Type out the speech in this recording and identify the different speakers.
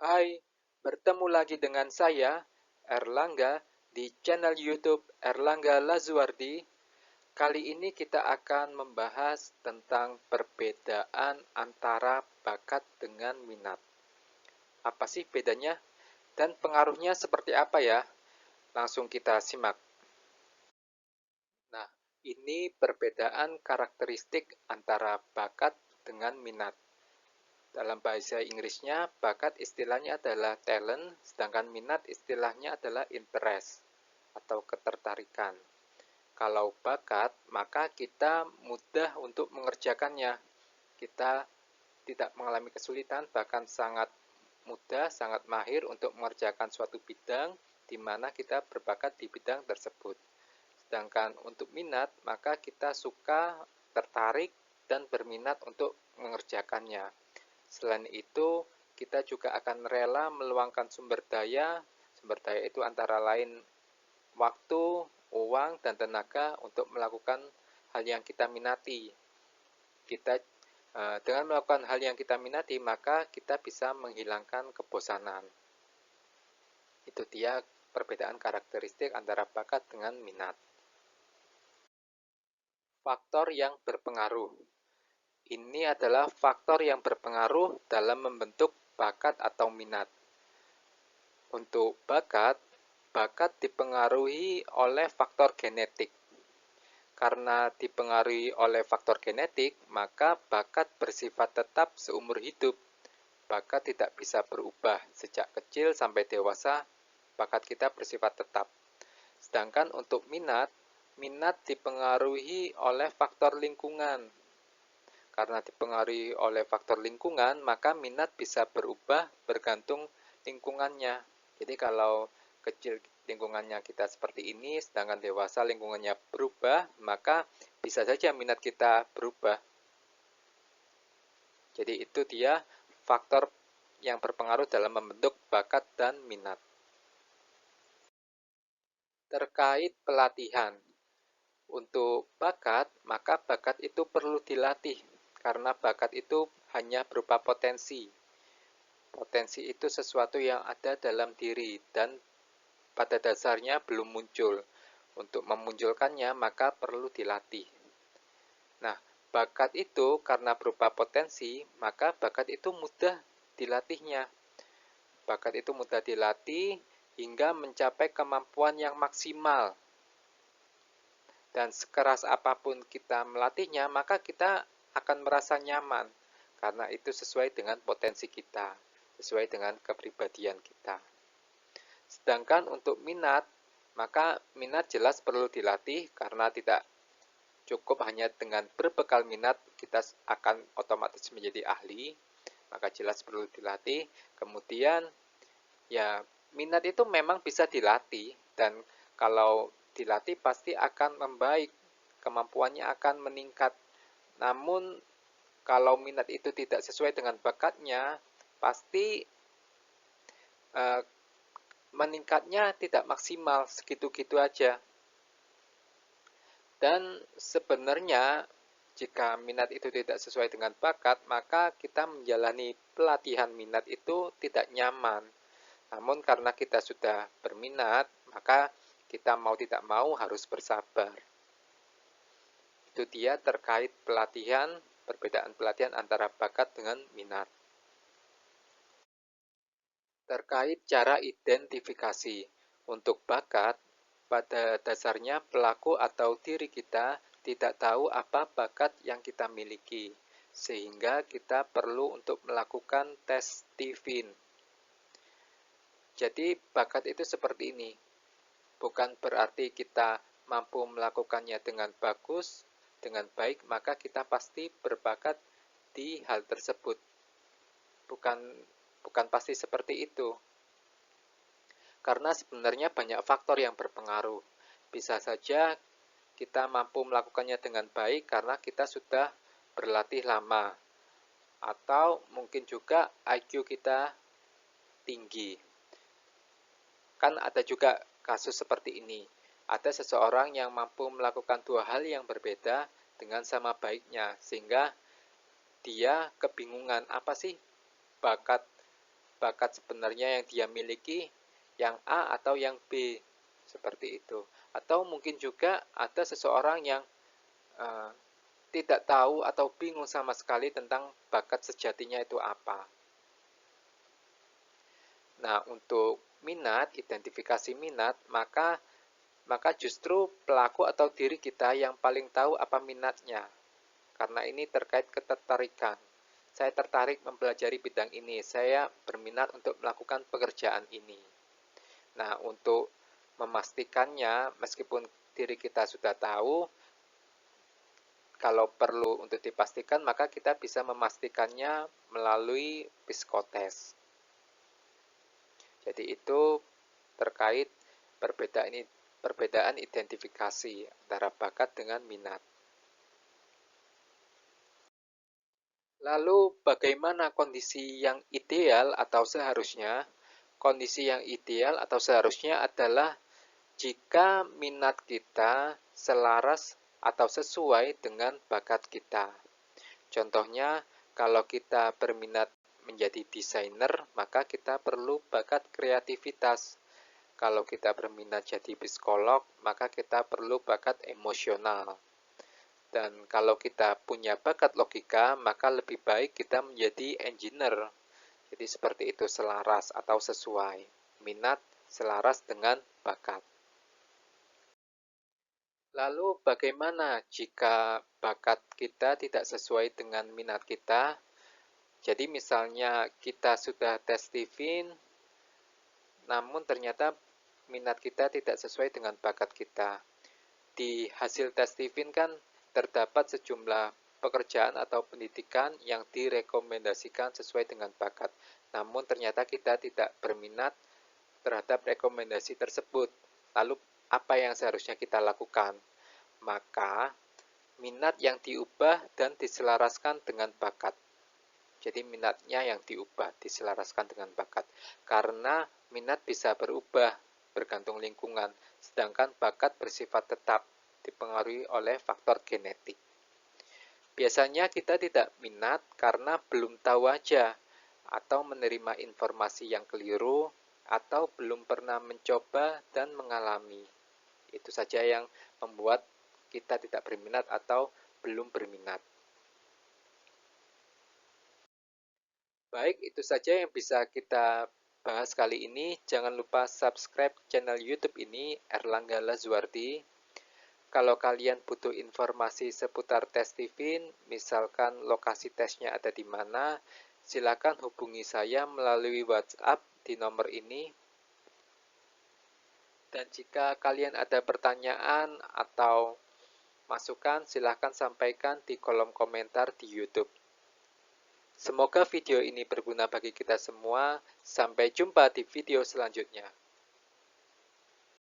Speaker 1: Hai, bertemu lagi dengan saya, Erlangga, di channel YouTube Erlangga Lazuardi. Kali ini kita akan membahas tentang perbedaan antara bakat dengan minat. Apa sih bedanya? Dan pengaruhnya seperti apa ya? Langsung kita simak. Nah, ini perbedaan karakteristik antara bakat dengan minat. Dalam bahasa Inggrisnya, bakat istilahnya adalah talent, sedangkan minat istilahnya adalah interest atau ketertarikan. Kalau bakat, maka kita mudah untuk mengerjakannya. Kita tidak mengalami kesulitan, bahkan sangat mudah, sangat mahir untuk mengerjakan suatu bidang di mana kita berbakat di bidang tersebut. Sedangkan untuk minat, maka kita suka, tertarik, dan berminat untuk mengerjakannya. Selain itu, kita juga akan rela meluangkan sumber daya. Sumber daya itu antara lain waktu, uang, dan tenaga untuk melakukan hal yang kita minati. Kita dengan melakukan hal yang kita minati, maka kita bisa menghilangkan kebosanan. Itu dia perbedaan karakteristik antara bakat dengan minat. Faktor yang berpengaruh. Ini adalah faktor yang berpengaruh dalam membentuk bakat atau minat. Untuk bakat, bakat dipengaruhi oleh faktor genetik. Karena dipengaruhi oleh faktor genetik, maka bakat bersifat tetap seumur hidup. Bakat tidak bisa berubah sejak kecil sampai dewasa, bakat kita bersifat tetap. Sedangkan untuk minat, minat dipengaruhi oleh faktor lingkungan. Karena dipengaruhi oleh faktor lingkungan, maka minat bisa berubah bergantung lingkungannya. Jadi kalau kecil lingkungannya kita seperti ini, sedangkan dewasa lingkungannya berubah, maka bisa saja minat kita berubah. Jadi itu dia faktor yang berpengaruh dalam membentuk bakat dan minat. Terkait pelatihan, untuk bakat, maka bakat itu perlu dilatih, karena bakat itu hanya berupa potensi. Potensi itu sesuatu yang ada dalam diri dan pada dasarnya belum muncul. Untuk memunculkannya, maka perlu dilatih. Nah, bakat itu karena berupa potensi, maka bakat itu mudah dilatihnya. Bakat itu mudah dilatih hingga mencapai kemampuan yang maksimal. Dan sekeras apapun kita melatihnya, maka kita akan merasa nyaman. Karena itu sesuai dengan potensi kita, sesuai dengan kepribadian kita. Sedangkan untuk minat, maka minat jelas perlu dilatih karena tidak cukup hanya dengan berbekal minat kita akan otomatis menjadi ahli, maka jelas perlu dilatih. Kemudian ya minat itu memang bisa dilatih dan kalau dilatih pasti akan membaik, kemampuannya akan meningkat. Namun kalau minat itu tidak sesuai dengan bakatnya, pasti eh, meningkatnya tidak maksimal, segitu-gitu aja. Dan sebenarnya jika minat itu tidak sesuai dengan bakat, maka kita menjalani pelatihan minat itu tidak nyaman. Namun karena kita sudah berminat, maka kita mau tidak mau harus bersabar. Itu dia terkait pelatihan, perbedaan pelatihan antara bakat dengan minat. Terkait cara identifikasi, untuk bakat, pada dasarnya pelaku atau diri kita tidak tahu apa bakat yang kita miliki, sehingga kita perlu untuk melakukan tes Stephen. Jadi bakat itu seperti ini, bukan berarti kita mampu melakukannya dengan bagus, dengan baik, maka kita pasti berbakat di hal tersebut. Bukan bukan pasti seperti itu. Karena sebenarnya banyak faktor yang berpengaruh. Bisa saja kita mampu melakukannya dengan baik karena kita sudah berlatih lama. Atau mungkin juga IQ kita tinggi. Kan ada juga kasus seperti ini. Ada seseorang yang mampu melakukan dua hal yang berbeda dengan sama baiknya. Sehingga dia kebingungan apa sih bakat bakat sebenarnya yang dia miliki, yang A atau yang B, seperti itu. Atau mungkin juga ada seseorang yang tidak tahu atau bingung sama sekali tentang bakat sejatinya itu apa. Nah, untuk minat, identifikasi minat, maka justru pelaku atau diri kita yang paling tahu apa minatnya. Karena ini terkait ketertarikan. Saya tertarik mempelajari bidang ini, saya berminat untuk melakukan pekerjaan ini. Nah, untuk memastikannya, meskipun diri kita sudah tahu, kalau perlu untuk dipastikan, maka kita bisa memastikannya melalui psikotest. Jadi itu terkait perbedaan identifikasi antara bakat dengan minat. Lalu bagaimana kondisi yang ideal atau seharusnya? Kondisi yang ideal atau seharusnya adalah jika minat kita selaras atau sesuai dengan bakat kita. Contohnya, kalau kita berminat menjadi desainer, maka kita perlu bakat kreativitas. Kalau kita berminat jadi psikolog, maka kita perlu bakat emosional. Dan kalau kita punya bakat logika, maka lebih baik kita menjadi engineer. Jadi seperti itu, selaras atau sesuai. Minat selaras dengan bakat. Lalu bagaimana jika bakat kita tidak sesuai dengan minat kita? Jadi misalnya kita sudah tes Stephen, namun ternyata minat kita tidak sesuai dengan bakat kita. Di hasil tes Stephen kan terdapat sejumlah pekerjaan atau pendidikan yang direkomendasikan sesuai dengan bakat. Namun ternyata kita tidak berminat terhadap rekomendasi tersebut. Lalu apa yang seharusnya kita lakukan? Maka minat yang diubah dan diselaraskan dengan bakat. Jadi minatnya yang diubah, diselaraskan dengan bakat. Karena minat bisa berubah bergantung lingkungan, sedangkan bakat bersifat tetap, dipengaruhi oleh faktor genetik. Biasanya kita tidak minat karena belum tahu aja, atau menerima informasi yang keliru, atau belum pernah mencoba dan mengalami. Itu saja yang membuat kita tidak berminat atau belum berminat. Baik, itu saja yang bisa kita bahas kali ini. Jangan lupa subscribe channel YouTube ini, Erlangga Lazuardi. Kalau kalian butuh informasi seputar tes Stephen, misalkan lokasi tesnya ada di mana, silakan hubungi saya melalui WhatsApp di nomor ini. Dan jika kalian ada pertanyaan atau masukan, silakan sampaikan di kolom komentar di YouTube. Semoga video ini berguna bagi kita semua. Sampai jumpa di video selanjutnya.